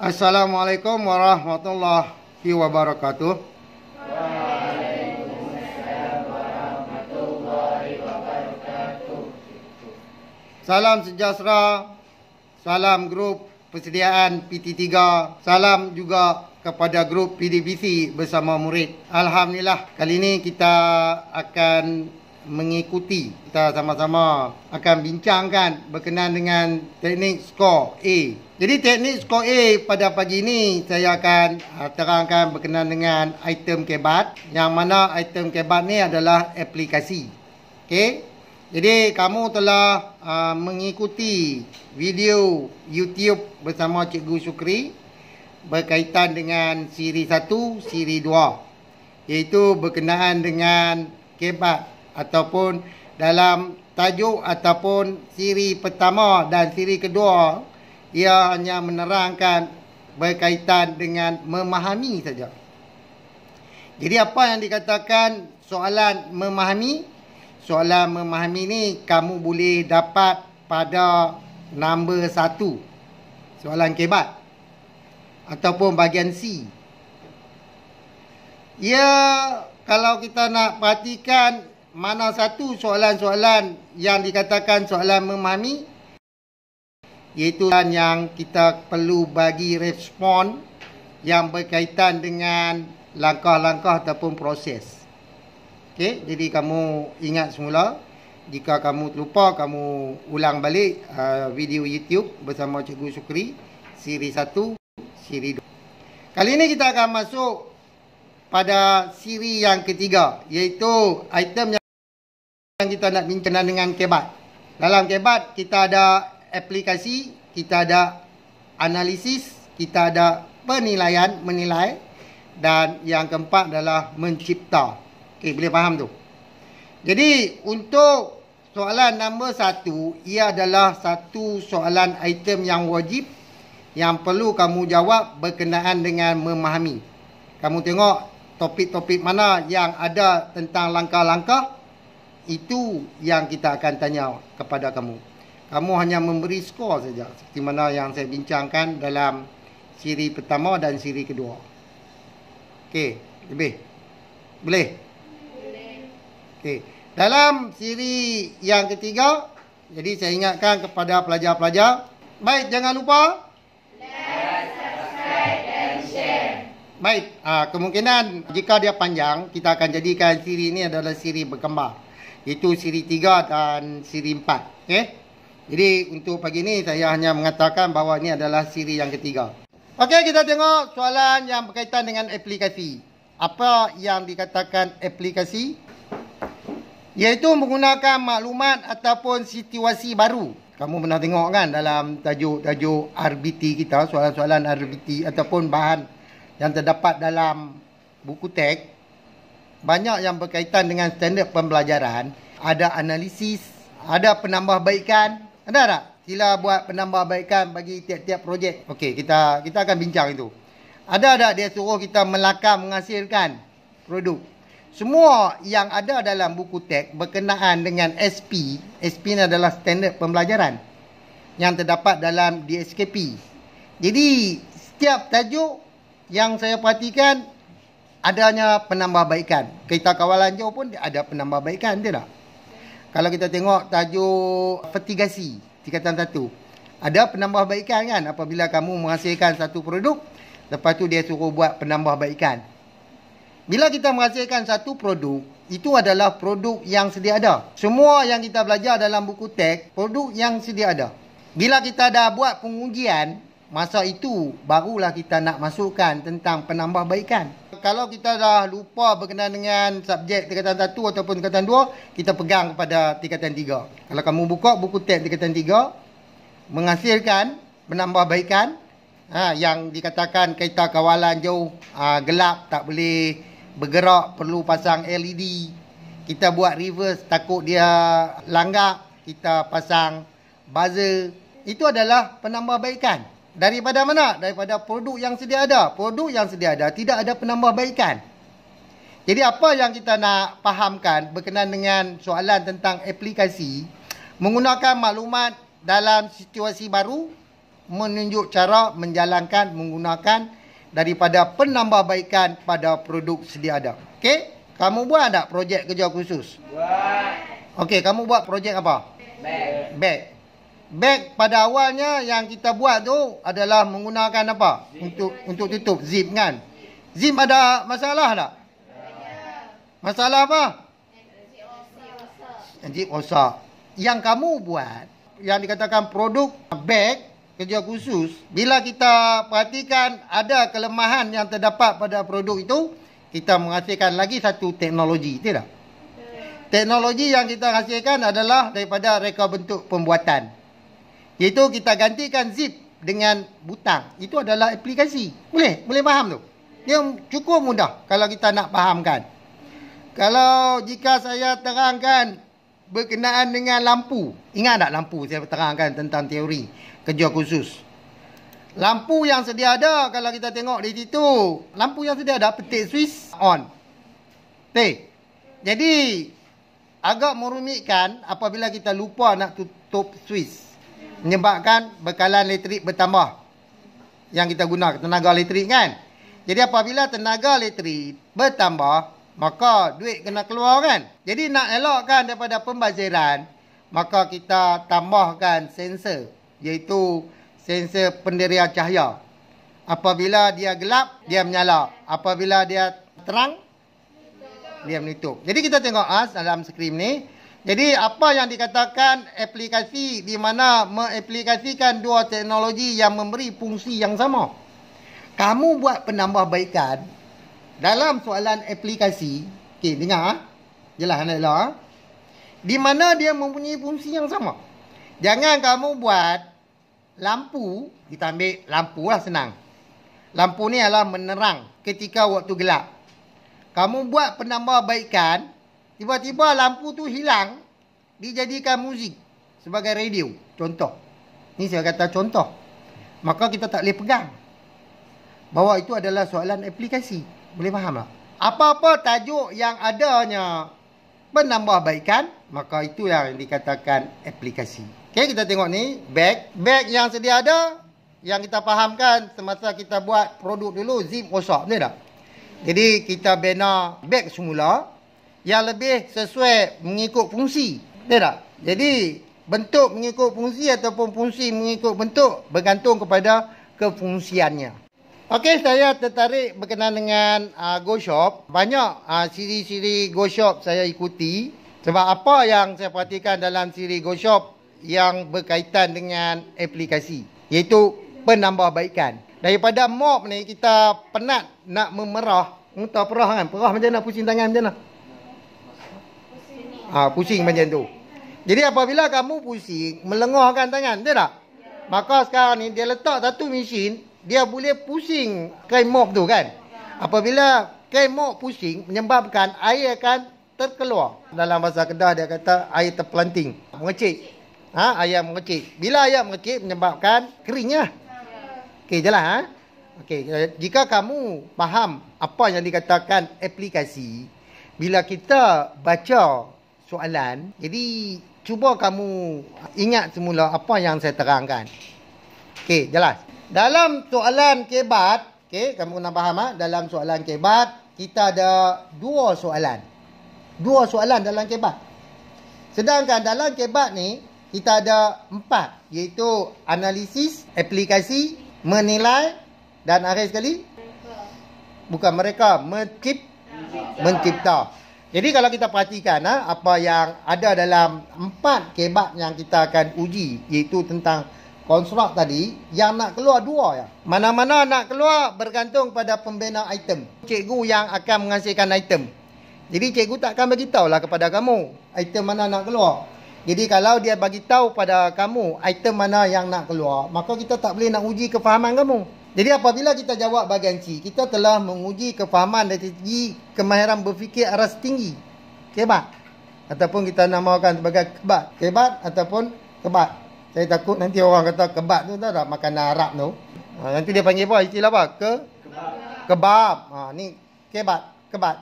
Assalamualaikum warahmatullahi wabarakatuh. Salam sejahtera, salam grup persediaan PT3, salam juga kepada grup PDBC bersama murid. Alhamdulillah, kali ini kita akan mengikuti, kita sama-sama akan bincangkan berkenaan dengan teknik skor A. Jadi teknik skor A pada pagi ini saya akan terangkan berkenaan dengan item kebat, yang mana item kebat ni adalah aplikasi. Okey. Jadi kamu telah mengikuti video YouTube bersama Cikgu Syukri berkaitan dengan siri 1, siri 2, iaitu berkenaan dengan kebat ataupun dalam tajuk ataupun siri pertama dan siri kedua, ia hanya menerangkan berkaitan dengan memahami saja. Jadi apa yang dikatakan soalan memahami? Soalan memahami ni kamu boleh dapat pada nombor 1, soalan kebat ataupun bahagian C. Ya, kalau kita nak perhatikan mana satu soalan-soalan yang dikatakan soalan memahami, iaitu yang kita perlu bagi respon yang berkaitan dengan langkah-langkah ataupun proses. Okey, jadi kamu ingat semula. Jika kamu terlupa, kamu ulang balik video YouTube bersama Cikgu Syukri, siri 1, siri 2. Kali ini kita akan masuk pada siri yang ketiga, iaitu item yang kita nak bincang dengan kebat. Dalam kebat kita ada aplikasi, kita ada analisis, kita ada penilaian, menilai, dan yang keempat adalah mencipta. Okey, boleh faham tu? Jadi untuk soalan nombor 1, ia adalah satu soalan item yang wajib yang perlu kamu jawab berkenaan dengan memahami. Kamu tengok topik-topik mana yang ada tentang langkah-langkah, itu yang kita akan tanya kepada kamu. Kamu hanya memberi skor saja, seperti mana yang saya bincangkan dalam siri pertama dan siri kedua. Okey, lebih? Boleh? Okey. Dalam siri yang ketiga, jadi saya ingatkan kepada pelajar-pelajar, baik, jangan lupa like, subscribe dan share. Baik, kemungkinan jika dia panjang, kita akan jadikan siri ini adalah siri berkembar, iaitu siri 3 dan siri 4. Okey. Jadi untuk pagi ini saya hanya mengatakan bahawa ini adalah siri yang ketiga. Okey, kita tengok soalan yang berkaitan dengan aplikasi. Apa yang dikatakan aplikasi? Iaitu menggunakan maklumat ataupun situasi baru. Kamu pernah tengok kan dalam tajuk-tajuk RBT kita, soalan-soalan RBT ataupun bahan yang terdapat dalam buku teks, banyak yang berkaitan dengan standard pembelajaran. Ada analisis, ada penambahbaikan. Ada tak? Sila buat penambahbaikan bagi tiap-tiap projek. Okey, kita akan bincang itu. Ada tak dia suruh kita melakar menghasilkan produk? Semua yang ada dalam buku teks berkenaan dengan SP. SP ni adalah standard pembelajaran yang terdapat dalam DSKP. Jadi setiap tajuk yang saya perhatikan adanya penambahbaikan. Kita kawalan jauh pun ada penambahbaikan, tidak? Kalau kita tengok tajuk vertigasi tingkatan 1, ada penambahbaikan kan, apabila kamu menghasilkan satu produk, lepas tu dia suruh buat penambahbaikan. Bila kita menghasilkan satu produk, itu adalah produk yang sedia ada. Semua yang kita belajar dalam buku teks, produk yang sedia ada. Bila kita dah buat pengujian, masa itu barulah kita nak masukkan tentang penambahbaikan. Kalau kita dah lupa berkenaan dengan subjek tingkatan 1 ataupun tingkatan 2, kita pegang kepada tingkatan 3. Kalau kamu buka buku teks tingkatan 3, menghasilkan penambahbaikan, yang dikatakan kereta kawalan jauh, gelap, tak boleh bergerak, perlu pasang LED. Kita buat reverse, takut dia langgak, kita pasang buzzer. Itu adalah penambahbaikan. Daripada mana? Daripada produk yang sedia ada. Produk yang sedia ada tidak ada penambahbaikan. Jadi apa yang kita nak fahamkan berkenaan dengan soalan tentang aplikasi, menggunakan maklumat dalam situasi baru, menunjuk cara menjalankan, menggunakan daripada penambahbaikan pada produk sedia ada. Okey? Kamu buat tak projek kerja khusus? Buat. Okey, kamu buat projek apa? Bag. Bag pada awalnya yang kita buat tu adalah menggunakan apa? Untuk tutup zip kan? Zip ada masalah tak? Masalah apa? Zip rosak. Yang kamu buat, yang dikatakan produk bag kerja khusus, bila kita perhatikan ada kelemahan yang terdapat pada produk itu, kita menghasilkan lagi satu teknologi, tidak? Teknologi yang kita hasilkan adalah daripada reka bentuk pembuatan. Iaitu kita gantikan zip dengan butang. Itu adalah aplikasi. Boleh? Boleh faham tu? Dia cukup mudah kalau kita nak fahamkan. Kalau jika saya terangkan berkenaan dengan lampu. Ingat tak lampu saya terangkan tentang teori kerja khusus. Lampu yang sedia ada, kalau kita tengok di situ, lampu yang sedia ada, petik switch on. Okay. Jadi, agak merumitkan apabila kita lupa nak tutup switch. Menyebabkan bekalan elektrik bertambah. Yang kita guna, tenaga elektrik kan. Jadi, apabila tenaga elektrik bertambah, maka duit kena keluar kan. Jadi, nak elakkan daripada pembaziran, maka kita tambahkan sensor. Iaitu sensor penderia cahaya. Apabila dia gelap, dia menyala. Apabila dia terang, dia menutup. Jadi kita tengok dalam skrin ni. Jadi apa yang dikatakan aplikasi di mana mengaplikasikan dua teknologi yang memberi fungsi yang sama. Kamu buat penambahbaikan dalam soalan aplikasi. Okey, dengar jelas anak elok di mana dia mempunyai fungsi yang sama. Jangan kamu buat lampu, kita ambil lampu lah senang. Lampu ni adalah menerang ketika waktu gelap. Kamu buat penambahbaikan, tiba-tiba lampu tu hilang, dijadikan muzik sebagai radio. Contoh. Ni saya kata contoh. Maka kita tak boleh pegang. Bahawa itu adalah soalan aplikasi. Boleh faham tak? Apa-apa tajuk yang adanya penambahbaikan, maka itu yang dikatakan aplikasi. Okey, kita tengok ni, bag. Bag yang sedia ada, yang kita fahamkan semasa kita buat produk dulu, zip rosak, betul tak? Jadi, kita bina bag semula yang lebih sesuai mengikut fungsi, betul tak? Jadi, bentuk mengikut fungsi ataupun fungsi mengikut bentuk bergantung kepada kefungsiannya. Okey, saya tertarik berkenaan dengan Go Shop. Banyak siri-siri Go Shop saya ikuti. Sebab apa yang saya perhatikan dalam siri Go Shop yang berkaitan dengan aplikasi, iaitu penambahbaikan. Daripada mob ni kita penat nak memerah. Entah perah kan? Perah macam mana? Pusing tangan macam mana? Pusing macam tu. Jadi apabila kamu pusing, melengahkan tangan, betul tak? Maka sekarang ni dia letak satu mesin, dia boleh pusing kain mop tu kan. Apabila kain mop pusing, menyebabkan air akan terkeluar. Dalam bahasa Kedah dia kata air terpelanting, mengecik. Air mengecik. Bila air mengecik menyebabkan keringnya. Okey, jelas Okey, jika kamu faham apa yang dikatakan aplikasi, bila kita baca soalan, jadi cuba kamu ingat semula apa yang saya terangkan. Okey, jelas. Dalam soalan kebat, okey, kamu kena faham dalam soalan kebat kita ada dua soalan. Dua soalan dalam kebat. Sedangkan dalam kebat ni kita ada 4, iaitu analisis, aplikasi, menilai dan akhir sekali bukan mereka mencipta. Jadi kalau kita perhatikan apa yang ada dalam 4 kebat yang kita akan uji, iaitu tentang konstruk tadi, yang nak keluar 2 ya. Mana-mana nak keluar bergantung pada pembina item. Cikgu yang akan menghasilkan item. Jadi cikgu tak akan bagi tahulah kepada kamu item mana nak keluar. Jadi kalau dia bagi tahu pada kamu item mana yang nak keluar, maka kita tak boleh nak uji kefahaman kamu. Jadi apabila kita jawab bahagian C, kita telah menguji kefahaman dari segi kemahiran berfikir aras tinggi. Kebat. Ataupun kita namakan sebagai kebat. Kebat ataupun kebat. Saya takut nanti orang kata kebat tu tahu tak makanan Arab tu. Nanti dia panggil apa? Istilah apa? Kebab. Ni kebat. Kebat.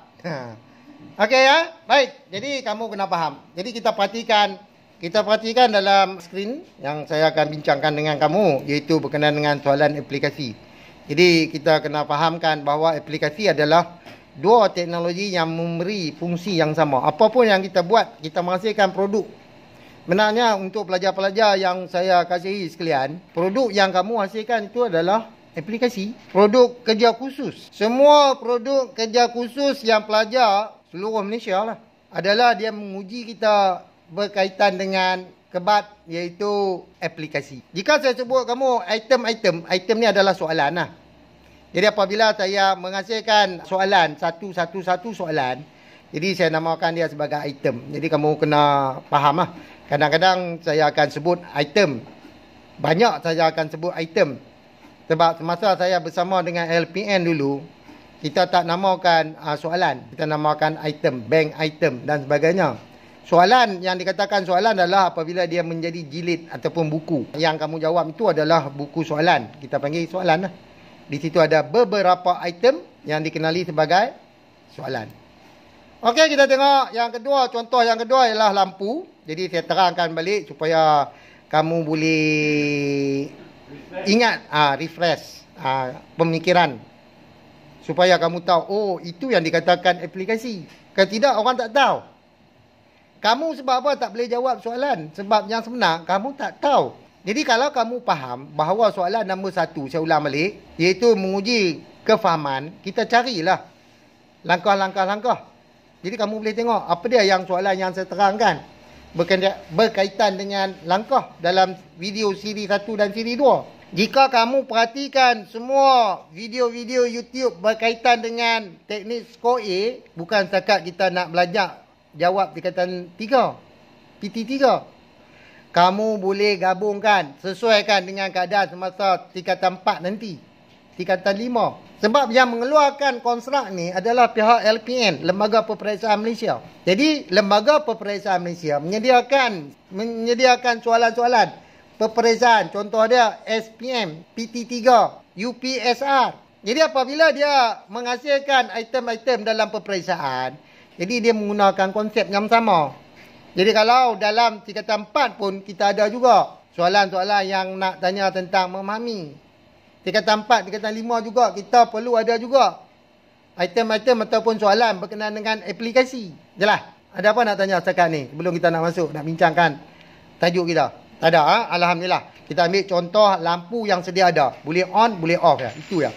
Okey ya. Baik. Jadi kamu kena faham. Jadi kita perhatikan kita perhatikan dalam skrin yang saya akan bincangkan dengan kamu, iaitu berkenaan dengan soalan aplikasi. Jadi kita kena fahamkan bahawa aplikasi adalah dua teknologi yang memberi fungsi yang sama. Apapun yang kita buat, kita menghasilkan produk. Benarnya untuk pelajar-pelajar yang saya kasihi sekalian, produk yang kamu hasilkan itu adalah aplikasi. Produk kerja khusus. Semua produk kerja khusus yang pelajar seluruh Malaysia lah, adalah dia menguji kita berkaitan dengan kebat, iaitu aplikasi. Jika saya sebut kamu item ni adalah soalan lah. Jadi apabila saya menghasilkan soalan, satu soalan, jadi saya namakan dia sebagai item. Jadi kamu kena faham lah. Kadang-kadang saya akan sebut item. Banyak saya akan sebut item. Sebab semasa saya bersama dengan LPN dulu, kita tak namakan soalan. Kita namakan item, bank item dan sebagainya. Soalan yang dikatakan soalan adalah apabila dia menjadi jilid ataupun buku. Yang kamu jawab itu adalah buku soalan. Kita panggil soalan lah. Di situ ada beberapa item yang dikenali sebagai soalan. Okey, kita tengok yang kedua. Contoh yang kedua ialah lampu. Jadi saya terangkan balik supaya kamu boleh ingat, refresh pemikiran. Supaya kamu tahu, oh itu yang dikatakan aplikasi. Kalau tidak, orang tak tahu. Kamu sebab apa tak boleh jawab soalan? Sebab yang sebenar, kamu tak tahu. Jadi kalau kamu faham bahawa soalan nombor 1, saya ulang balik, iaitu menguji kefahaman, kita carilah langkah-langkah. Jadi kamu boleh tengok apa dia yang soalan yang saya terangkan berkaitan dengan langkah dalam video siri 1 dan siri 2. Jika kamu perhatikan semua video-video YouTube berkaitan dengan teknik skor A, bukan setakat kita nak belajar jawab tingkatan 3, PT3. Kamu boleh gabungkan, sesuaikan dengan keadaan semasa tingkatan 4 nanti, tingkatan 5. Sebab yang mengeluarkan konstrak ni adalah pihak LPN, Lembaga Peperiksaan Malaysia. Jadi, Lembaga Peperiksaan Malaysia menyediakan soalan-soalan peperiksaan. Contoh dia SPM, PT3, UPSR. Jadi, apabila dia menghasilkan item-item dalam peperiksaan, jadi dia menggunakan konsep yang sama. Jadi kalau dalam tingkatan 4 pun kita ada juga soalan-soalan yang nak tanya tentang memahami. Tingkatan 4, tingkatan 5 juga kita perlu ada juga item-item ataupun soalan berkenaan dengan aplikasi. Jelas? Ada apa nak tanya setakat ni sebelum kita nak masuk, nak bincangkan tajuk kita? Tak ada, ha? Alhamdulillah. Kita ambil contoh lampu yang sedia ada. Boleh on, boleh off ya. Itu ya.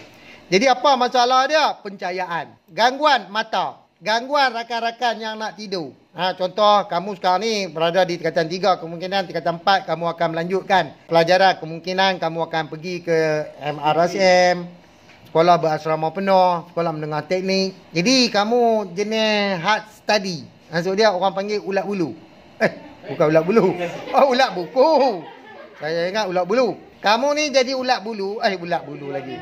Jadi apa masalah dia? Pencahayaan. Gangguan mata. Gangguan rakan-rakan yang nak tidur. Contoh, kamu sekarang ni berada di tingkatan 3, kemungkinan tingkatan 4 kamu akan melanjutkan pelajaran. Kemungkinan kamu akan pergi ke MRSM, sekolah berasrama penuh, sekolah menengah teknik. Jadi, kamu jenis hard study. Maksud dia orang panggil ulat bulu. Bukan ulat bulu. Oh, ulat buku. Saya ingat ulat bulu. Kamu ni jadi ulat bulu. Ulat bulu lagi.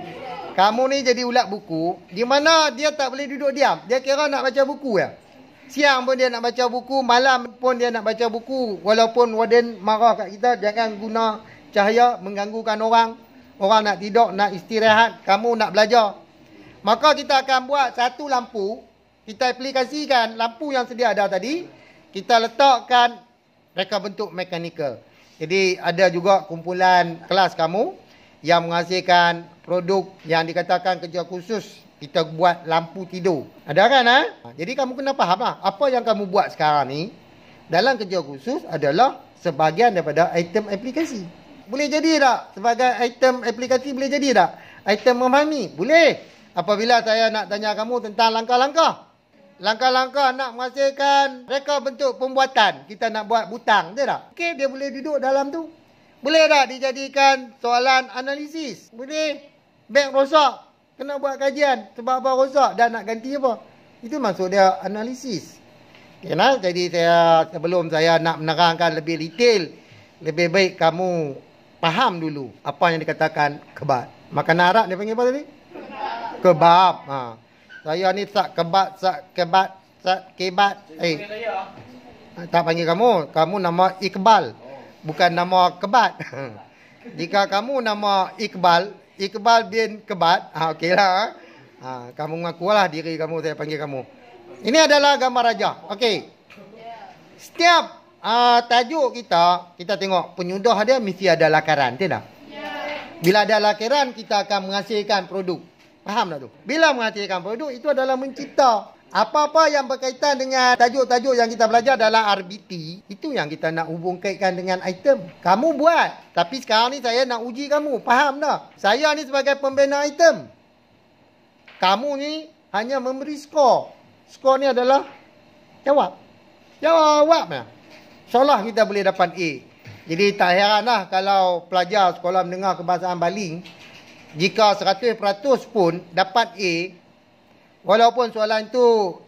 Kamu ni jadi ulat buku, di mana dia tak boleh duduk diam. Dia kira nak baca buku ya. Siang pun dia nak baca buku, malam pun dia nak baca buku. Walaupun warden marah kat kita, jangan guna cahaya mengganggukan orang. Orang nak tidur, nak istirahat, kamu nak belajar. Maka kita akan buat satu lampu. Kita aplikasikan lampu yang sedia ada tadi. Kita letakkan reka bentuk mekanikal. Jadi ada juga kumpulan kelas kamu yang menghasilkan produk yang dikatakan kerja khusus. Kita buat lampu tidur. Ada kan? Jadi kamu kena faham lah. Apa yang kamu buat sekarang ni dalam kerja khusus adalah sebahagian daripada item aplikasi. Boleh jadi tak? Sebagai item aplikasi boleh jadi tak? Item memahami? Boleh. Apabila saya nak tanya kamu tentang langkah-langkah. Langkah-langkah nak menghasilkan reka bentuk pembuatan. Kita nak buat butang. Betul tak? Okey, dia boleh duduk dalam tu. Boleh tak dijadikan soalan analisis? Boleh. Bank rosak. Kena buat kajian. Sebab apa rosak dan nak ganti apa. Itu maksud dia analisis. Okay, nah? Jadi sebelum saya nak menerangkan lebih detail, lebih baik kamu faham dulu apa yang dikatakan kebat. Makanan Arab dia panggil apa tadi? Kebab. Saya ni sak kebat, sak kebat, sak kebat. Tak panggil kamu. Kamu nama Iqbal. Bukan nama kebat. Jika kamu nama Iqbal bin kebat. Okeylah. Kamu mengakulah diri kamu, saya panggil kamu. Ini adalah gambar raja. Okey. Setiap tajuk kita tengok penyudah dia mesti ada lakaran, tidak? Bila ada lakaran, kita akan menghasilkan produk. Faham tak tu? Bila menghasilkan produk, itu adalah mencipta. Apa-apa yang berkaitan dengan tajuk-tajuk yang kita belajar dalam RBT, itu yang kita nak hubung kaitkan dengan item. Kamu buat. Tapi sekarang ni saya nak uji kamu. Faham tak? Saya ni sebagai pembina item. Kamu ni hanya memberi skor. Skor ni adalah jawab. Jawab. InsyaAllah kita boleh dapat A. Jadi tak heranlah kalau pelajar sekolah mendengar kebahasaan baling, jika 100% pun dapat A, walaupun soalan itu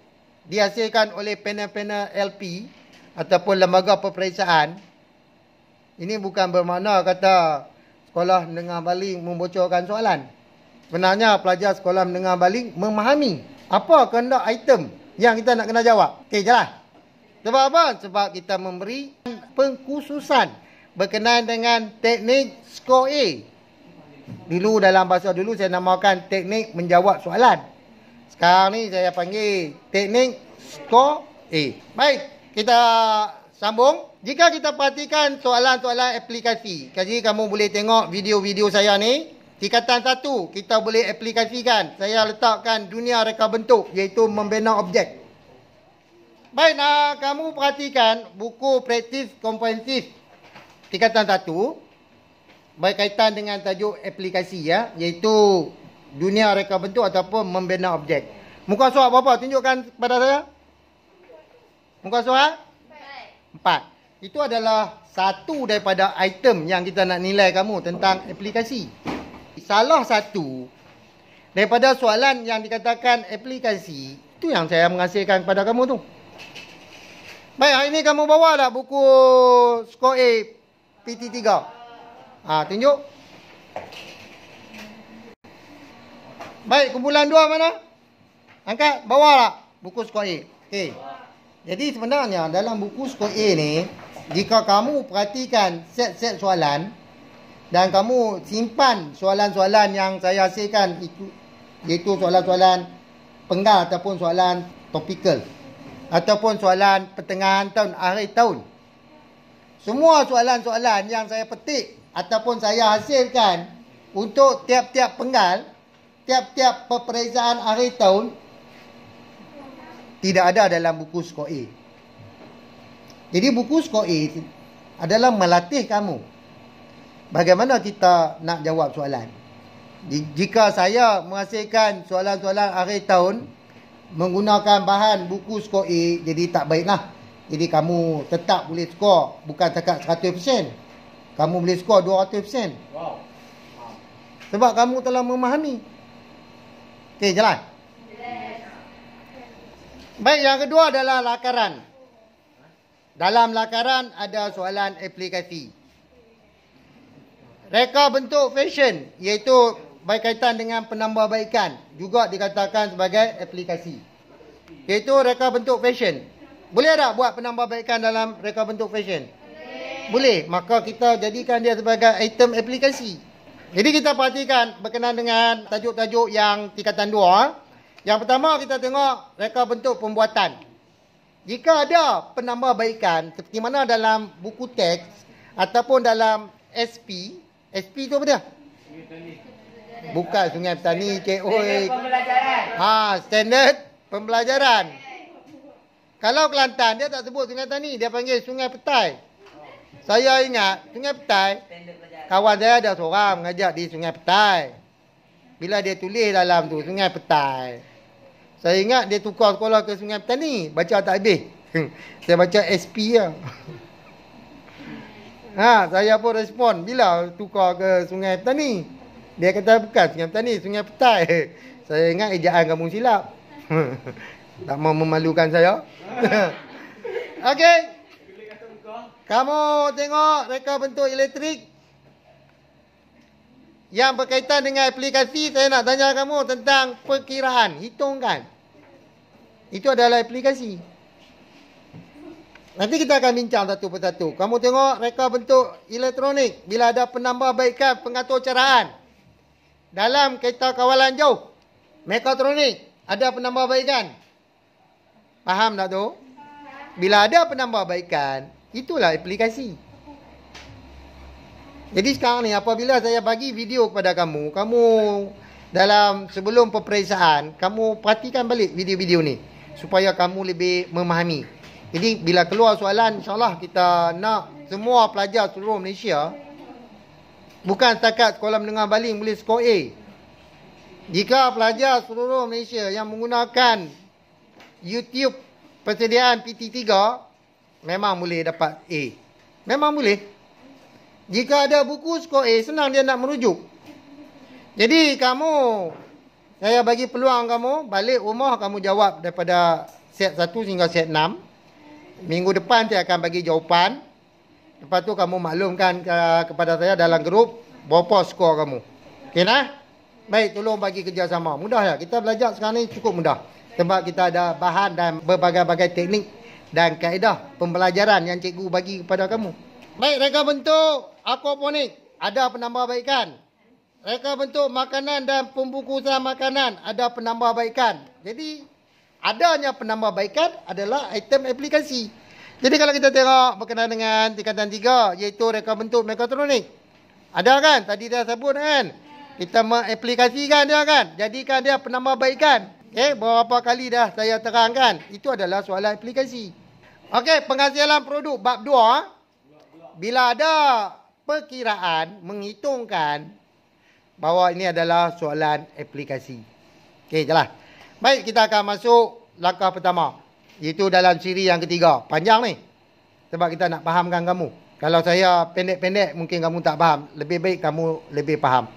dihasilkan oleh panel-panel LP ataupun lembaga peperiksaan, ini bukan bermakna kata sekolah mendengar baling membocorkan soalan. Sebenarnya pelajar sekolah mendengar baling memahami apa kehendak item yang kita nak kena jawab. Okey, jalan. Sebab apa? Sebab kita memberi pengkhususan berkenaan dengan teknik skor A. Dulu dalam bahasa dulu saya namakan teknik menjawab soalan. Sekarang ni saya panggil teknik skor A. Baik, kita sambung. Jika kita perhatikan soalan-soalan aplikasi, jadi kamu boleh tengok video-video saya ni. Tingkatan 1, kita boleh aplikasikan. Saya letakkan dunia reka bentuk, iaitu membina objek. Baik, kamu perhatikan buku praktis komprehensif tingkatan 1 berkaitan dengan tajuk aplikasi, ya, iaitu dunia reka bentuk ataupun membina objek. Muka surat berapa? Tunjukkan kepada saya. Muka surat 4. Itu adalah satu daripada item yang kita nak nilai kamu tentang aplikasi. Salah satu daripada soalan yang dikatakan aplikasi, itu yang saya menghasilkan kepada kamu tu. Baik, hari ini kamu bawa tak buku skor A PT3? Tunjuk. Baik, kumpulan 2 mana? Angkat, bawa tak buku skor A? Okey. Jadi sebenarnya dalam buku skor A ni, jika kamu perhatikan set-set soalan dan kamu simpan soalan-soalan yang saya hasilkan, iaitu soalan-soalan penggal ataupun soalan topikal ataupun soalan pertengahan tahun, akhir tahun. Semua soalan-soalan yang saya petik ataupun saya hasilkan untuk tiap-tiap penggal, tiap-tiap peperiksaan akhir tahun, tidak ada dalam buku skor A. Jadi buku skor A adalah melatih kamu bagaimana kita nak jawab soalan. Jika saya menghasilkan soalan-soalan akhir tahun menggunakan bahan buku skor A, jadi tak baiklah. Jadi kamu tetap boleh skor bukan setakat 100%. Kamu boleh skor 200%. Wow. Sebab kamu telah memahami. Okey, jalan. Baik, yang kedua adalah lakaran. Dalam lakaran ada soalan aplikasi. Reka bentuk fashion, iaitu berkaitan dengan penambahbaikan, juga dikatakan sebagai aplikasi. Iaitu reka bentuk fashion. Boleh tak buat penambahbaikan dalam reka bentuk fashion? Boleh. Maka kita jadikan dia sebagai item aplikasi. Jadi kita perhatikan berkenaan dengan tajuk-tajuk yang tingkatan 2. Yang pertama kita tengok reka bentuk pembuatan. Jika ada penambahbaikan seperti mana dalam buku teks ataupun dalam SP tu apa dia? Bukan Sungai Petani, standard pembelajaran. Kalau Kelantan dia tak sebut Sungai Petani, dia panggil Sungai Petai. Saya ingat Sungai Petai, kawan saya ada seorang mengajar di Sungai Petai. Bila dia tulis dalam tu Sungai Petai, saya ingat dia tukar sekolah ke Sungai Petani, baca tak habis. Saya baca SP lah. Saya pun respon bila tukar ke Sungai Petani. Dia kata bukan Sungai Petani, Sungai Petai. Saya ingat ejaan kamu silap. Tak mau memalukan saya. Okey. Kamu tengok reka bentuk elektrik yang berkaitan dengan aplikasi. Saya nak tanya kamu tentang perkiraan, hitungkan. Itu adalah aplikasi. Nanti kita akan bincang satu persatu. Kamu tengok reka bentuk elektronik. Bila ada penambahbaikan pengatur caraan dalam kereta kawalan jauh, mekatronik, ada penambahbaikan. Faham tak tu? Bila ada penambahbaikan, Itulah aplikasi. Jadi sekarang ni apabila saya bagi video kepada kamu, kamu dalam sebelum peperiksaan, kamu perhatikan balik video-video ni supaya kamu lebih memahami. Jadi bila keluar soalan, insyaAllah kita nak semua pelajar seluruh Malaysia, bukan setakat sekolah menengah baling boleh skor A. Jika pelajar seluruh Malaysia yang menggunakan YouTube persediaan PT3, memang boleh dapat A. Memang boleh. Jika ada buku skor A, senang dia nak merujuk. Jadi kamu, saya bagi peluang kamu, balik rumah kamu jawab daripada set 1 hingga set 6. Minggu depan saya akan bagi jawapan. Lepas tu kamu maklumkan kepada saya dalam grup berapa skor kamu. Okey nah? Baik, tolong bagi kerjasama. Mudah ya? Kita belajar sekarang ni cukup mudah. Sebab kita ada bahan dan berbagai-bagai teknik dan kaedah pembelajaran yang cikgu bagi kepada kamu. Baik, reka bentuk aquaponik ada penambahbaikan. Reka bentuk makanan dan pembungkusan makanan ada penambahbaikan. Jadi, adanya penambahbaikan adalah item aplikasi. Jadi kalau kita tengok berkenaan dengan tingkatan 3, iaitu reka bentuk mekatronik. Ada kan? Tadi dah sebut kan? Kita mengaplikasikan dia kan? Jadikan dia penambahbaikan. Okay, beberapa kali dah saya terangkan. Itu adalah soalan aplikasi. Okey, penghasilan produk bab 2. Bila ada perkiraan menghitungkan bahawa ini adalah soalan aplikasi. Okey, jalan. Baik, kita akan masuk langkah pertama. Iaitu dalam siri yang ketiga. Panjang ni. Sebab kita nak fahamkan kamu. Kalau saya pendek-pendek, mungkin kamu tak faham. Lebih baik kamu lebih faham.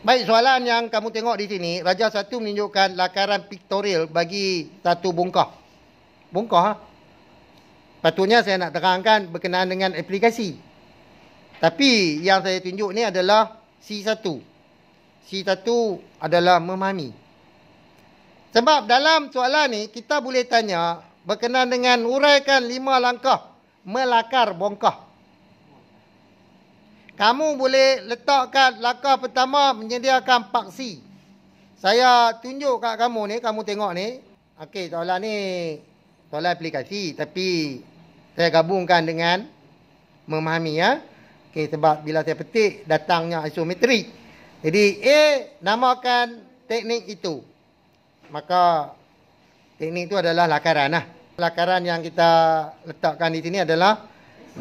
Baik, soalan yang kamu tengok di sini. Raja 1 menunjukkan lakaran piktorial bagi satu bongkah. Bongkah, ha? Patutnya saya nak terangkan berkenaan dengan aplikasi. Tapi yang saya tunjuk ni adalah C1. C1 adalah memahami. Sebab dalam soalan ni kita boleh tanya berkenaan dengan uraikan 5 langkah melakar bongkah. Kamu boleh letakkan langkah pertama menyediakan paksi. Saya tunjuk kat kamu ni, kamu tengok ni. Okey, soalan ni soalan aplikasi tapi saya gabungkan dengan memahami ya. Okey, sebab bila saya petik datangnya isometrik. Jadi A namakan teknik itu. Maka teknik itu adalah lakaran lah. Lakaran yang kita letakkan di sini adalah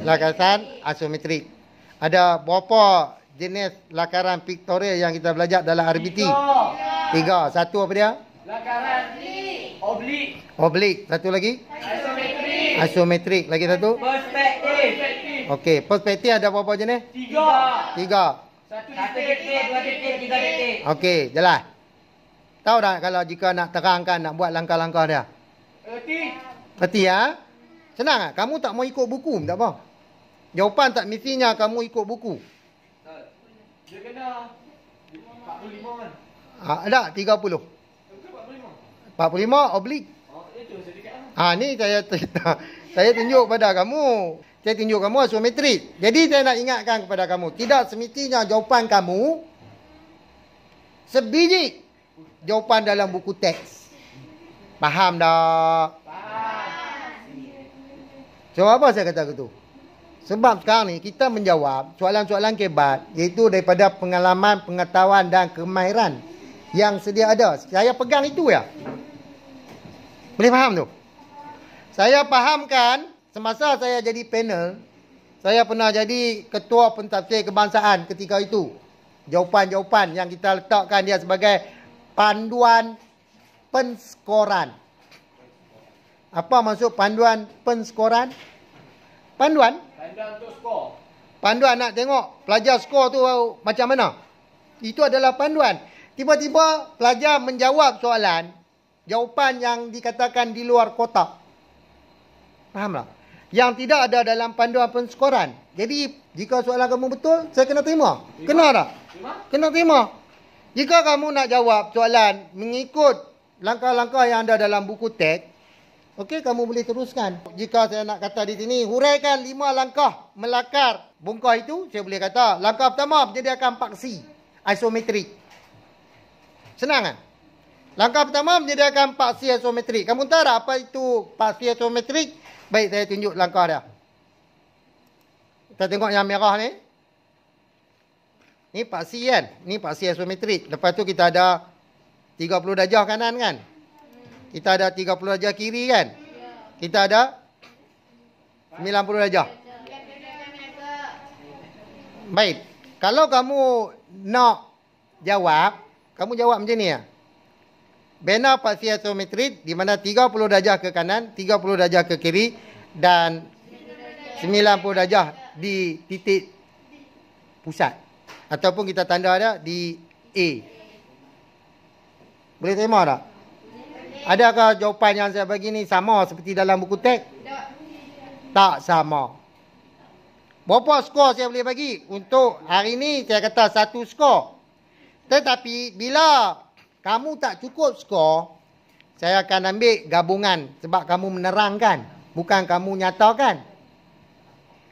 lakaran isometrik. Ada berapa jenis lakaran piktorial yang kita belajar dalam RBT? 3. Satu apa dia? Lakaran oblik. Oblik. Satu lagi? Isometrik. Isometrik. Lagi satu? Perspektif. Okey, perspektif ada berapa jenis? 3. 3. 1 titik, 2 titik, 3 titik. Okey, jelas. Tahu tak kalau jika nak terangkan, nak buat langkah-langkah dia? Erti. Erti ya? Senang tak? Kamu tak mau ikut buku, tak apa. Jawapan tak mestinya kamu ikut buku. Dia kena 45 kan? Tak, 30. 45 oblik. Oh, itu sedikit Ni saya tunjuk pada kamu. Saya tunjuk kamu isometrik. Jadi saya nak ingatkan kepada kamu, tidak semestinya jawapan kamu sebiji jawapan dalam buku teks. Faham tak? Sebab apa saya kata begitu? Sebab sekarang ni kita menjawab soalan-soalan kebat, iaitu daripada pengalaman, pengetahuan dan kemahiran yang sedia ada. Saya pegang itu ya. Boleh faham tu? Saya fahamkan semasa saya jadi panel, saya pernah jadi ketua pentafsir kebangsaan ketika itu. Jawapan-jawapan yang kita letakkan dia sebagai panduan penskoran. Apa maksud panduan penskoran? Panduan? Panduan untuk skor. Panduan nak tengok pelajar skor tu macam mana. Itu adalah panduan. Tiba-tiba pelajar menjawab soalan, jawapan yang dikatakan di luar kotak. Faham tak? Yang tidak ada dalam panduan penskoran. Jadi, jika soalan kamu betul, saya kena terima. Kena tak? Kena terima. Jika kamu nak jawab soalan mengikut langkah-langkah yang ada dalam buku teks, okey, kamu boleh teruskan. Jika saya nak kata di sini, huraikan 5 langkah melakar bongkah itu, saya boleh kata, langkah pertama, menyediakan paksi isometrik. Senang kan? Langkah pertama, menyediakan paksi isometrik. Kamu tahu tak apa itu paksi isometrik? Baik, saya tunjuk langkah dia. Kita tengok yang merah ni. Ni paksi kan? Ni paksi isometrik. Lepas tu kita ada 30 darjah kanan kan? Kita ada 30 darjah kiri kan? Kita ada 90 darjah. Baik. Kalau kamu nak jawab, kamu jawab macam ni ya. Bina paksi isometrik di mana 30 darjah ke kanan, 30 darjah ke kiri dan 90 darjah di titik pusat. Ataupun kita tanda ada di A. Boleh terima tak? Adakah jawapan yang saya bagi ni sama seperti dalam buku teks? Tak sama. Berapa skor saya boleh bagi? Untuk hari ni saya kata 1 skor. Tetapi bila kamu tak cukup skor, saya akan ambil gabungan sebab kamu menerangkan, bukan kamu nyatakan.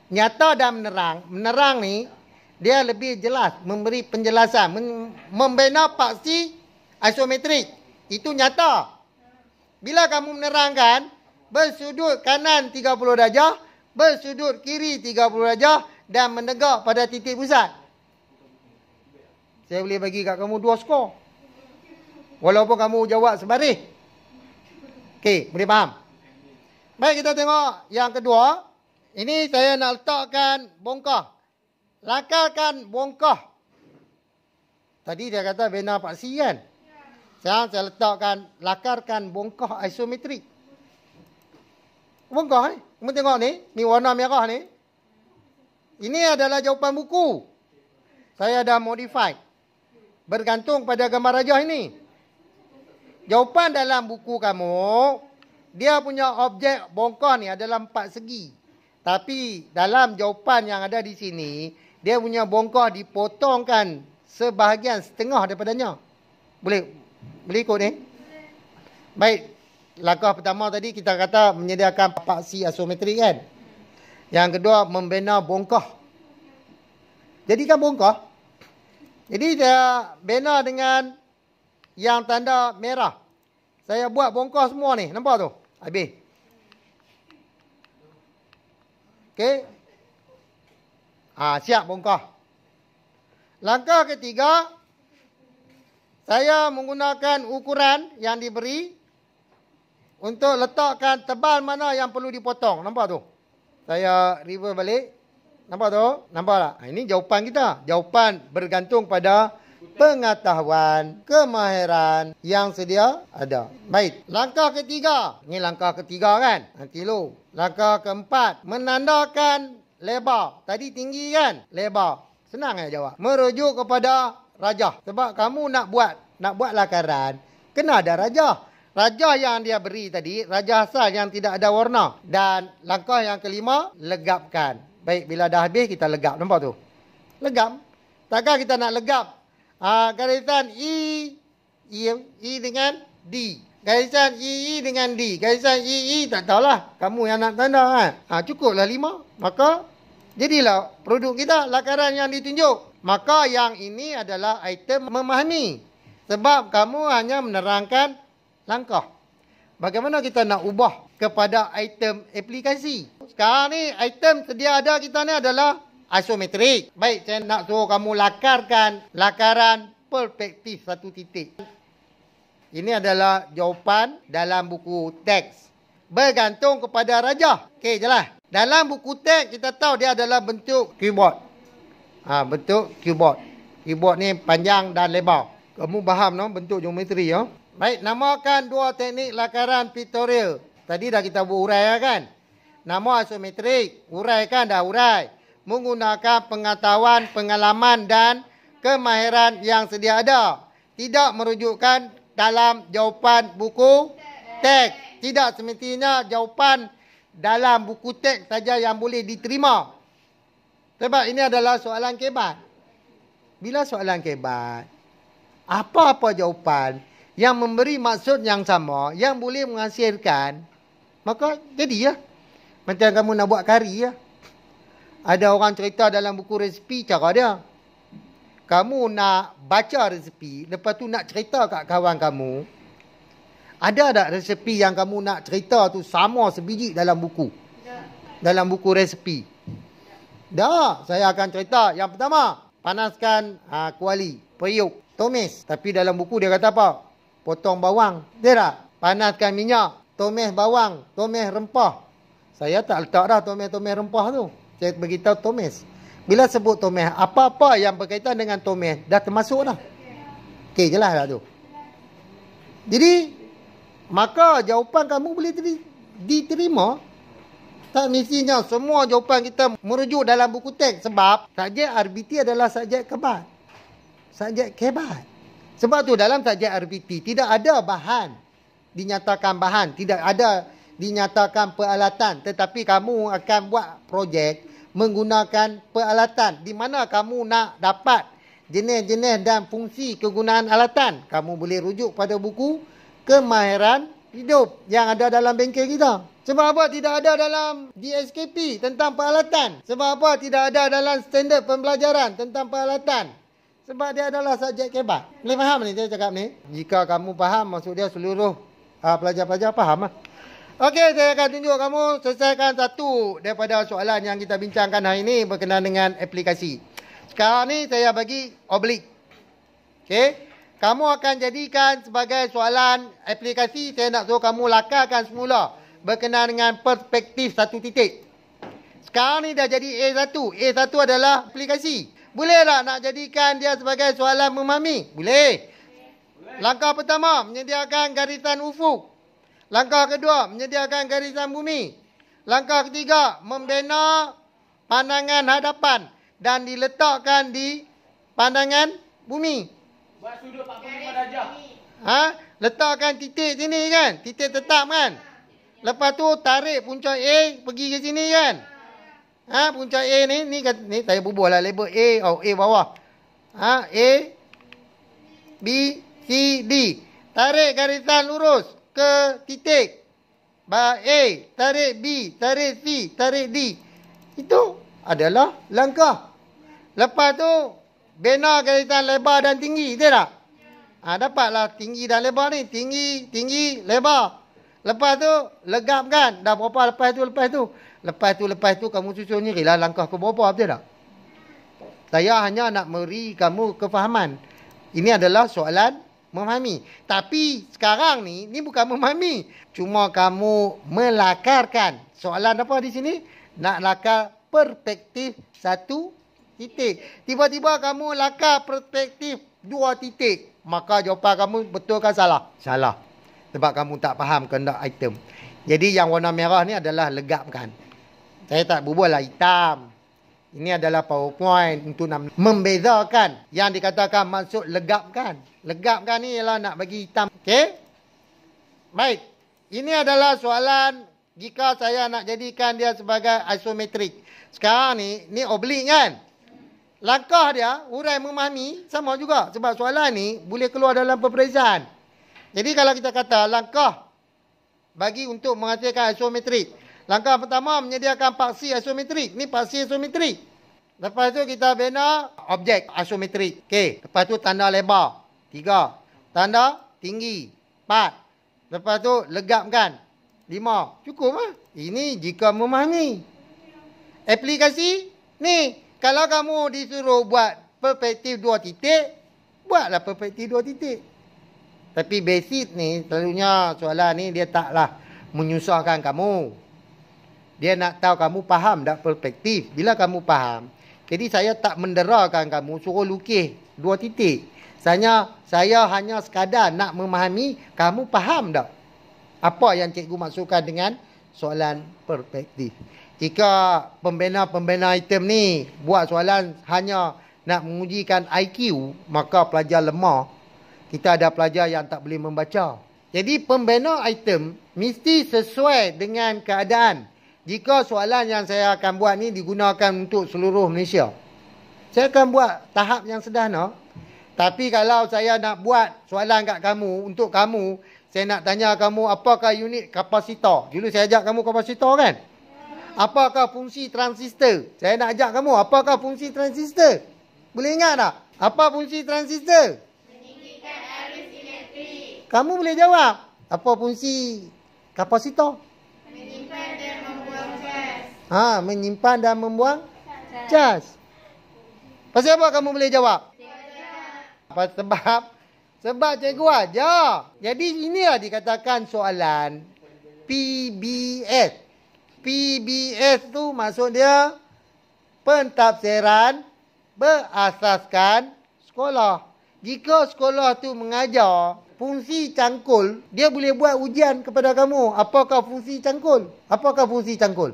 Nyata dan menerang. Menerang ni dia lebih jelas memberi penjelasan, membina paksi isometrik. Itu nyata. Bila kamu menerangkan bersudut kanan 30 darjah, bersudut kiri 30 darjah dan menegak pada titik pusat, saya boleh bagi kat kamu 2 skor. Walaupun kamu jawab sebaris. Okey, boleh faham? Baik, kita tengok yang kedua. Ini saya nak letakkan bongkah. Lakarkan bongkah. Tadi dia kata bina paksi kan? Sekarang saya letakkan lakarkan bongkah isometrik. Bongkah ni. Kamu tengok ni. Ni warna merah ni. Ini adalah jawapan buku. Saya dah modify. Bergantung pada gambar rajah ini. Jawapan dalam buku kamu, dia punya objek bongkah ni adalah 4 segi. Tapi dalam jawapan yang ada di sini, dia punya bongkah dipotongkan sebahagian setengah daripadanya. Boleh ikut ni? Baik. Langkah pertama tadi kita kata menyediakan paksi isometrik kan? Yang kedua membina bongkah. Jadikan bongkah. Jadi saya bina dengan yang tanda merah. Saya buat bongkah semua ni. Nampak tu? Habis. Okey. Siap bongkah. Langkah ketiga, saya menggunakan ukuran yang diberi untuk letakkan tebal mana yang perlu dipotong. Nampak tu? Saya reverse balik. Nampak tu? Nampak tak? Ini jawapan kita. Jawapan bergantung pada pengetahuan, kemahiran yang sedia ada. Baik. Langkah ketiga. Ini langkah ketiga kan? Nanti lu. Langkah keempat. Menandakan lebar. Tadi tinggi kan? Lebar. Senang ya jawab. Merujuk kepada rajah. Sebab kamu nak buat lakaran, kena ada rajah. Rajah yang dia beri tadi, rajah asal yang tidak ada warna. Dan langkah yang kelima, legapkan. Baik, bila dah habis kita legap. Nampak tu? Legap. Takkan kita nak legap garisan I dengan D. Garisan I dengan D. Garisan I tak tahulah. Kamu yang nak tanda kan? Cukuplah 5. Maka jadilah produk kita, lakaran yang ditunjuk. Maka yang ini adalah item memahami. Sebab kamu hanya menerangkan langkah. Bagaimana kita nak ubah kepada item aplikasi? Sekarang ni item sedia ada kita ni adalah isometrik. Baik, saya nak suruh kamu lakarkan lakaran perspektif satu titik. Ini adalah jawapan dalam buku teks. Bergantung kepada rajah. Okey, jelas. Dalam buku teks kita tahu dia adalah bentuk keyboard. Bentuk keyboard. Keyboard ni panjang dan lebar. Kamu faham no bentuk geometri ya? Baik, namakan 2 teknik lakaran pictorial. Tadi dah kita buat urai kan? Nama isometrik, uraikan dah urai. Menggunakan pengetahuan, pengalaman dan kemahiran yang sedia ada. Tidak merujukkan dalam jawapan buku teks. Tidak semestinya jawapan dalam buku teks saja yang boleh diterima. Sebab ini adalah soalan kebat. Bila soalan kebat, apa-apa jawapan yang memberi maksud yang sama, yang boleh menghasilkan, maka jadi ya. Macam kamu nak buat kari ya. Ada orang cerita dalam buku resepi cara dia. Kamu nak baca resepi, lepas tu nak cerita kat kawan kamu. Ada tak resepi yang kamu nak cerita tu sama sebiji dalam buku? Dalam buku resepi. Dah, saya akan cerita. Yang pertama, panaskan kuali, periuk, tumis. Tapi dalam buku dia kata apa? Potong bawang. Dia tak? Panaskan minyak, tumis bawang, tumis rempah. Saya tak letak dah tumis-tumis rempah tu. Saya beritahu tumis. Bila sebut tumis, apa-apa yang berkaitan dengan tumis dah termasuk dah. Okey, jelas dah tu. Jadi, maka jawapan kamu boleh diterima. Tak mestinya semua jawapan kita merujuk dalam buku teks. Sebab subjek RBT adalah subjek kebat. Subjek kebat. Sebab tu dalam subjek RBT tidak ada bahan. Dinyatakan bahan. Tidak ada dinyatakan peralatan. Tetapi kamu akan buat projek menggunakan peralatan. Di mana kamu nak dapat jenis-jenis dan fungsi kegunaan alatan. Kamu boleh rujuk pada buku Kemahiran Hidup yang ada dalam bengkel kita. Sebab apa tidak ada dalam DSKP tentang peralatan? Sebab apa tidak ada dalam standard pembelajaran tentang peralatan? Sebab dia adalah subjek kebat. Boleh faham ni saya cakap ni? Jika kamu faham, maksud dia seluruh pelajar-pelajar faham lah. Okey, saya akan tunjuk kamu selesaikan satu daripada soalan yang kita bincangkan hari ini berkenaan dengan aplikasi. Sekarang ni saya bagi oblik. Okey. Kamu akan jadikan sebagai soalan aplikasi. Saya nak suruh kamu lakarkan semula berkenaan dengan perspektif satu titik. Sekarang ni dah jadi A1. A1 adalah aplikasi. Boleh tak nak jadikan dia sebagai soalan memahami? Boleh. Langkah pertama, menyediakan garisan ufuk. Langkah kedua, menyediakan garisan bumi. Langkah ketiga, membina pandangan hadapan dan diletakkan di pandangan bumi. Buat sudut 45 darjah. Letakkan titik sini kan? Titik tetap kan? Lepas tu tarik punca A pergi ke sini kan? Punca A ni saya bubuh lah label A. A bawah. A, B, C, D. Tarik garisan lurus ke titik. A, tarik B, tarik C, tarik D. Itu adalah langkah. Lepas tu bina garisan lebar dan tinggi, betul tak? Dapatlah tinggi dan lebar ni. Tinggi, lebar. Lepas tu, legapkan. Dah berapa lepas tu? Lepas tu kamu susun ni lah langkah ke berapa, betul tak? Saya hanya nak beri kamu kefahaman. Ini adalah soalan memahami. Tapi sekarang ni bukan memahami. Cuma kamu melakarkan. Soalan apa di sini? Nak lakar perspektif satu titik. Tiba-tiba kamu lakar perspektif 2 titik. Maka jawapan kamu betul ke salah? Salah. Sebab kamu tak faham kehendak item. Jadi yang warna merah ni adalah legapkan. Saya tak berbual lah hitam. Ini adalah PowerPoint untuk nak membezakan. Yang dikatakan maksud legapkan. Legapkan ni ialah nak bagi hitam. Okey? Baik. Ini adalah soalan jika saya nak jadikan dia sebagai isometrik. Sekarang ni oblik kan? Langkah dia, urai memahami, sama juga. Sebab soalan ni boleh keluar dalam peperiksaan. Jadi kalau kita kata langkah bagi untuk menghasilkan isometrik. Langkah pertama menyediakan paksi isometrik. Ni paksi isometrik. Lepas tu kita bina objek isometrik. Okey. Lepas tu tanda lebar. 3. Tanda tinggi. 4. Lepas tu legapkan. 5. Cukup lah. Ini jika memahami. Aplikasi ni. Kalau kamu disuruh buat perspektif 2 titik, buatlah perspektif 2 titik. Tapi basic ni, selalunya soalan ni dia taklah menyusahkan kamu. Dia nak tahu kamu faham tak perspektif. Bila kamu faham, jadi saya tak menderakan kamu suruh lukis 2 titik. Saya hanya sekadar nak memahami kamu faham tak apa yang cikgu maksudkan dengan soalan perspektif. Jika pembina item ni buat soalan hanya nak mengujikan IQ, maka pelajar lemah. Kita ada pelajar yang tak boleh membaca. Jadi pembina item mesti sesuai dengan keadaan. Jika soalan yang saya akan buat ni digunakan untuk seluruh Malaysia, saya akan buat tahap yang sederhana. Tapi kalau saya nak buat soalan kat kamu, untuk kamu, saya nak tanya kamu apakah unit kapasitor. Dulu saya ajak kamu kapasitor kan? Apakah fungsi transistor? Saya nak ajak kamu, apakah fungsi transistor? Boleh ingat tak? Apa fungsi transistor? Meninggikan arus elektrik. Kamu boleh jawab. Apa fungsi kapasitor? Menyimpan dan membuang gas. Menyimpan dan membuang Cas. Pasal apa kamu boleh jawab? Sebab cikgu ajar. Jadi inilah dikatakan soalan PBS. PBS tu maksud dia pentafsiran berasaskan sekolah. Jika sekolah tu mengajar fungsi cangkul, dia boleh buat ujian kepada kamu. Apakah fungsi cangkul? Apakah fungsi cangkul?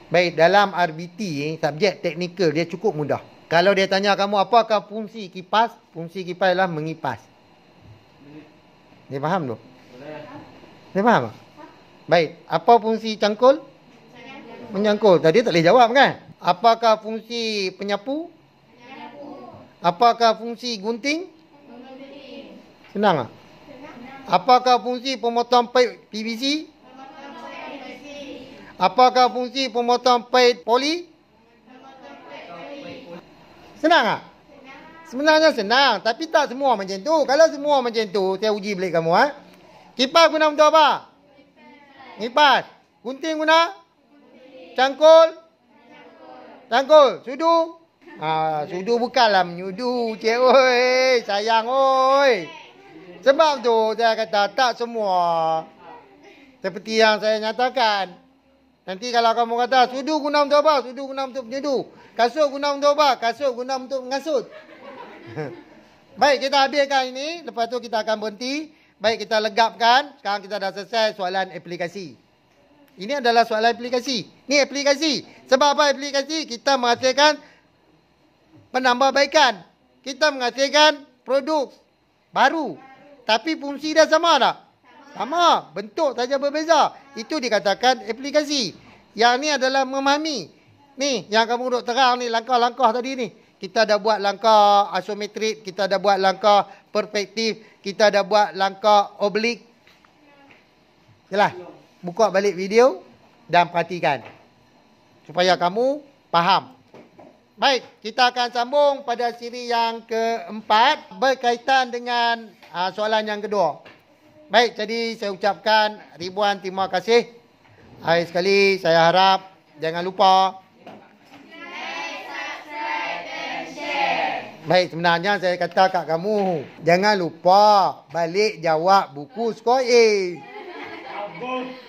Baik, dalam RBT, subjek teknikal dia cukup mudah. Kalau dia tanya kamu apakah fungsi kipas, fungsi kipas adalah mengipas. Dia faham tu? Dia faham tak? Baik, apa fungsi cangkul? Menyangkul. Tadi tak boleh jawab kan? Apakah fungsi penyapu? Apakah fungsi gunting? Senang tak? Apakah fungsi pemotong paip PVC? Apakah fungsi pemotong paip poli? Senang tak? Sebenarnya senang. Tapi tak semua macam tu. Kalau semua macam tu, saya uji balik kamu. Kipas guna untuk apa? Kipas. Gunting guna? Cangkul? Cangkul. Sudu? Sudu bukanlah menyudu, cik oi. Sayang oi. Sebab tu saya kata tak semua. Seperti yang saya nyatakan. Nanti kalau kamu kata sudu guna untuk apa? Sudu guna untuk menyudu. Kasut guna untuk apa? Kasut guna untuk mengasut. Baik, kita habiskan ini. Lepas tu kita akan berhenti. Baik, kita legapkan. Sekarang kita dah selesai soalan aplikasi. Ini adalah soalan aplikasi. Ini aplikasi. Sebab apa aplikasi? Kita menghasilkan penambahbaikan. Kita menghasilkan produk baru. Tapi fungsi dia sama tak? Sama. Bentuk saja berbeza. Itu dikatakan aplikasi. Yang ni adalah memahami. Ni, yang kamu duk terang ni, langkah-langkah tadi ni. Kita dah buat langkah isometrik. Kita dah buat langkah perspektif. Kita dah buat langkah oblik. Jelas? Buka balik video dan perhatikan. Supaya kamu faham. Baik, kita akan sambung pada siri yang keempat berkaitan dengan soalan yang kedua. Baik, jadi saya ucapkan ribuan terima kasih. Akhir sekali saya harap jangan lupa Like, subscribe dan share. baik, sebenarnya saya kata kat kamu, jangan lupa balik jawab buku skor A.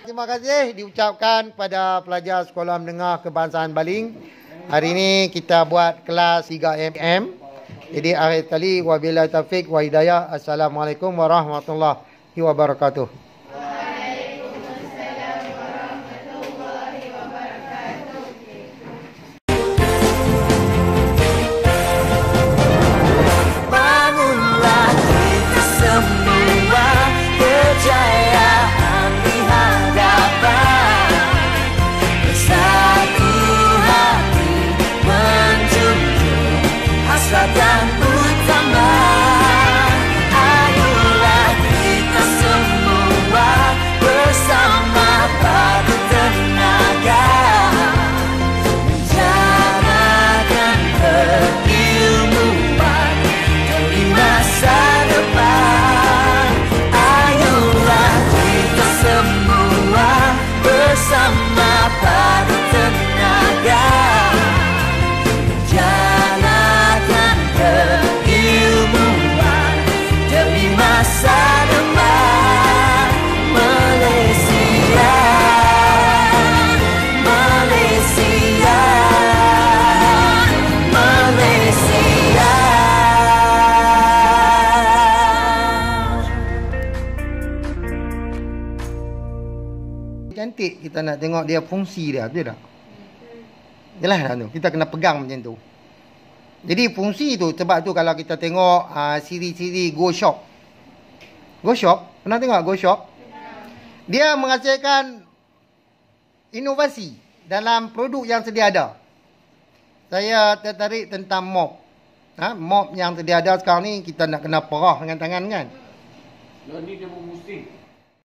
Terima kasih diucapkan pada pelajar Sekolah Menengah Kebangsaan Baling. Hari ini kita buat kelas 3MM. Jadi akhir kali wabillahi taufiq wa hidayah. Assalamualaikum warahmatullahi wabarakatuh. Bangunlah kita semua, kejayaan di hadapan. Bersatu hati menjunjung hasrat yang utama. Ayolah kita semua bersama padu tenaga, menjanakan keilmuan demi masa depan. Ayolah kita semua bersama padu tenaga, menjanakan keilmuan demi masa depan. Malaysia, Malaysia, Malaysia. Cantik kita nak tengok dia fungsi dia, betul tak? Jelas tak tu? Kita kena pegang macam tu. Jadi fungsi tu, sebab tu kalau kita tengok siri-siri Go Shop. Go Shop, pernah tengok Go Shop? Dia menghasilkan inovasi dalam produk yang sedia ada. Saya tertarik tentang mop. Mop yang sedia ada sekarang ni kita nak kena perah dengan tangan kan? Yang ni dia berpusing.